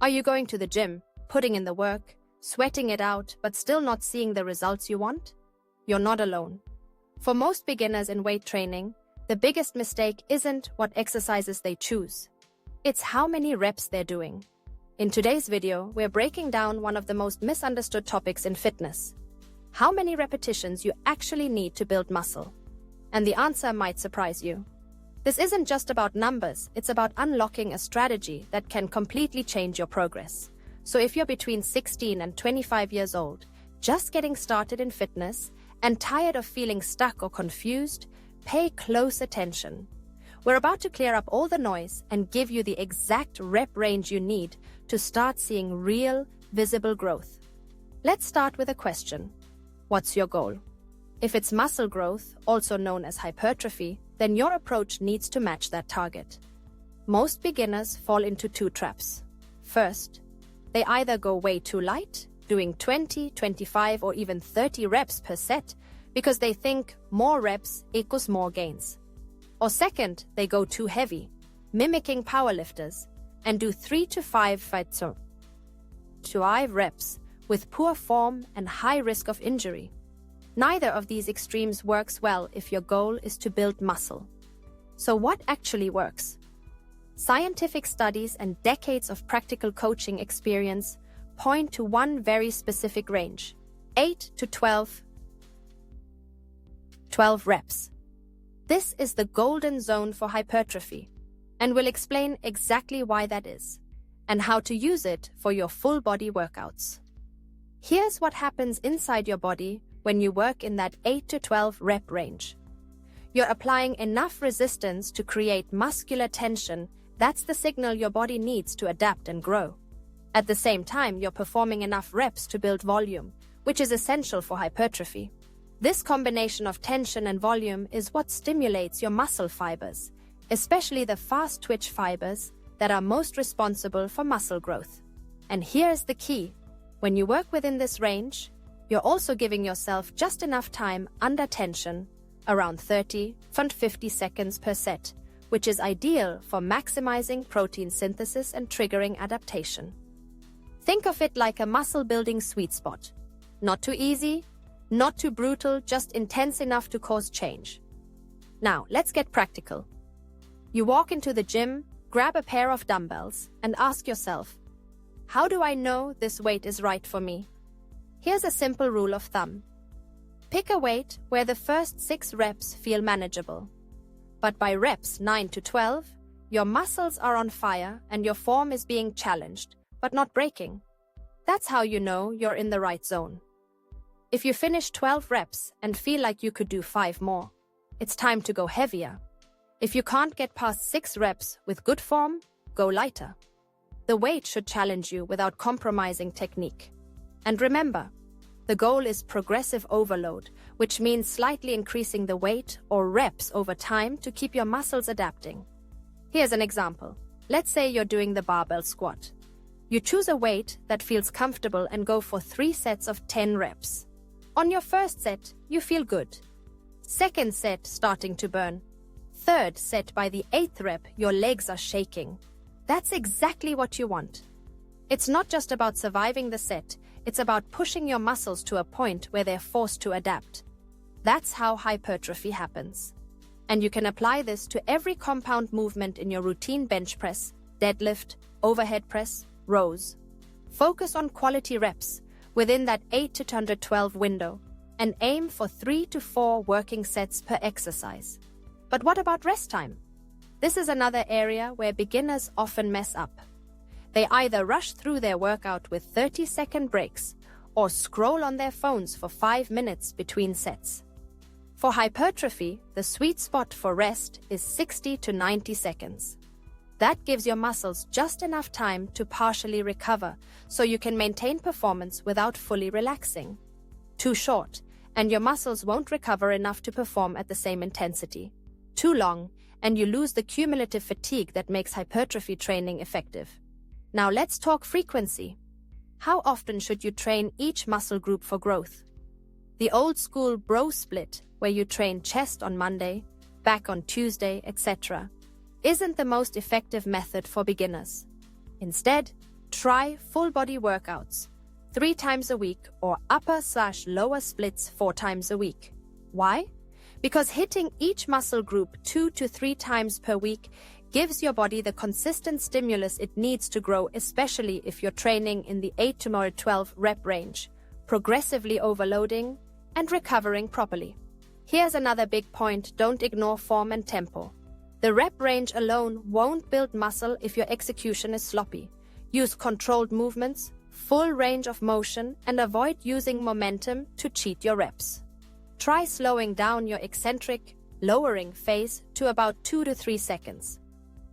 Are you going to the gym, putting in the work, sweating it out, but still not seeing the results you want? You're not alone. For most beginners in weight training, the biggest mistake isn't what exercises they choose. It's how many reps they're doing. In today's video, we're breaking down one of the most misunderstood topics in fitness: how many repetitions you actually need to build muscle. And the answer might surprise you. This isn't just about numbers, it's about unlocking a strategy that can completely change your progress. So if you're between 16 and 25 years old, just getting started in fitness, and tired of feeling stuck or confused, pay close attention. We're about to clear up all the noise and give you the exact rep range you need to start seeing real, visible growth. Let's start with a question. What's your goal? If it's muscle growth, also known as hypertrophy, then your approach needs to match that target. Most beginners fall into two traps. First, they either go way too light, doing 20, 25, or even 30 reps per set, because they think more reps equals more gains. Or second, they go too heavy, mimicking powerlifters, and do 3 to 5 reps with poor form and high risk of injury. Neither of these extremes works well if your goal is to build muscle. So what actually works? Scientific studies and decades of practical coaching experience point to one very specific range: 8 to 12 reps. This is the golden zone for hypertrophy, and we'll explain exactly why that is, and how to use it for your full body workouts. Here's what happens inside your body when you work in that 8 to 12 rep range. You're applying enough resistance to create muscular tension. That's the signal your body needs to adapt and grow. At the same time, you're performing enough reps to build volume, which is essential for hypertrophy. This combination of tension and volume is what stimulates your muscle fibers, especially the fast twitch fibers that are most responsible for muscle growth. And here's the key. When you work within this range, you're also giving yourself just enough time under tension, around 30 to 50 seconds per set, which is ideal for maximizing protein synthesis and triggering adaptation. Think of it like a muscle-building sweet spot. Not too easy, not too brutal, just intense enough to cause change. Now, let's get practical. You walk into the gym, grab a pair of dumbbells, and ask yourself, how do I know this weight is right for me? Here's a simple rule of thumb. Pick a weight where the first 6 reps feel manageable. But by reps 9 to 12, your muscles are on fire and your form is being challenged, but not breaking. That's how you know you're in the right zone. If you finish 12 reps and feel like you could do 5 more, it's time to go heavier. If you can't get past 6 reps with good form, go lighter. The weight should challenge you without compromising technique. And remember, the goal is progressive overload, which means slightly increasing the weight or reps over time to keep your muscles adapting. Here's an example. Let's say you're doing the barbell squat. You choose a weight that feels comfortable and go for 3 sets of 10 reps. On your first set, you feel good. Second set, starting to burn. Third set, by the 8th rep, your legs are shaking. That's exactly what you want. It's not just about surviving the set, it's about pushing your muscles to a point where they're forced to adapt. That's how hypertrophy happens. And you can apply this to every compound movement in your routine: bench press, deadlift, overhead press, rows. Focus on quality reps within that 8 to 112 window and aim for 3 to 4 working sets per exercise. But what about rest time? This is another area where beginners often mess up. They either rush through their workout with 30-second breaks or scroll on their phones for 5 minutes between sets. For hypertrophy, the sweet spot for rest is 60 to 90 seconds. That gives your muscles just enough time to partially recover so you can maintain performance without fully relaxing. Too short, and your muscles won't recover enough to perform at the same intensity. Too long, and you lose the cumulative fatigue that makes hypertrophy training effective. Now let's talk frequency. How often should you train each muscle group for growth? The old school bro split, where you train chest on Monday, back on Tuesday, etc., isn't the most effective method for beginners. Instead, Try full body workouts 3 times a week or upper/lower splits 4 times a week. Why? Because hitting each muscle group 2 to 3 times per week gives your body the consistent stimulus it needs to grow, especially if you're training in the 8 to 12 rep range, progressively overloading and recovering properly. Here's another big point: don't ignore form and tempo. The rep range alone won't build muscle if your execution is sloppy. Use controlled movements, full range of motion, and avoid using momentum to cheat your reps. Try slowing down your eccentric, lowering phase to about 2 to 3 seconds.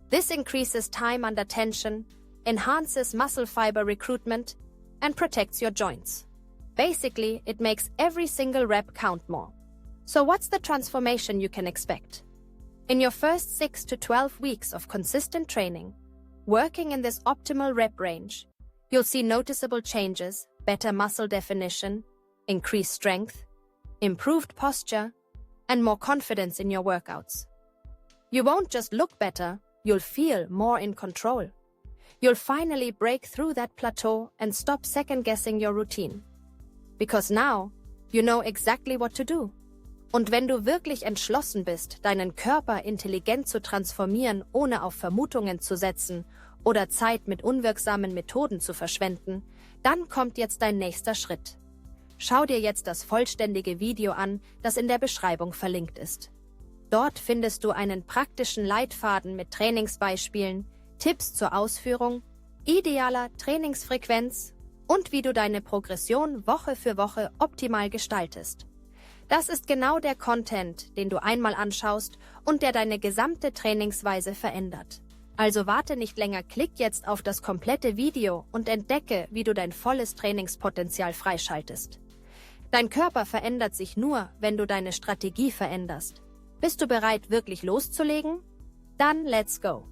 This increases time under tension, enhances muscle fiber recruitment, and protects your joints. Basically, it makes every single rep count more. So what's the transformation you can expect? In your first 6 to 12 weeks of consistent training, working in this optimal rep range, you'll see noticeable changes: better muscle definition, increased strength, improved posture, and more confidence in your workouts. You won't just look better, you'll feel more in control. You'll finally break through that plateau and stop second-guessing your routine. Because now, you know exactly what to do. Und wenn du wirklich entschlossen bist, deinen Körper intelligent zu transformieren, ohne auf Vermutungen zu setzen oder Zeit mit unwirksamen Methoden zu verschwenden, dann kommt jetzt dein nächster Schritt. Schau dir jetzt das vollständige Video an, das in der Beschreibung verlinkt ist. Dort findest du einen praktischen Leitfaden mit Trainingsbeispielen, Tipps zur Ausführung, idealer Trainingsfrequenz und wie du deine Progression Woche für Woche optimal gestaltest. Das ist genau der Content, den du einmal anschaust und der deine gesamte Trainingsweise verändert. Also warte nicht länger, klick jetzt auf das komplette Video und entdecke, wie du dein volles Trainingspotenzial freischaltest. Dein Körper verändert sich nur, wenn du deine Strategie veränderst. Bist du bereit, wirklich loszulegen? Dann let's go!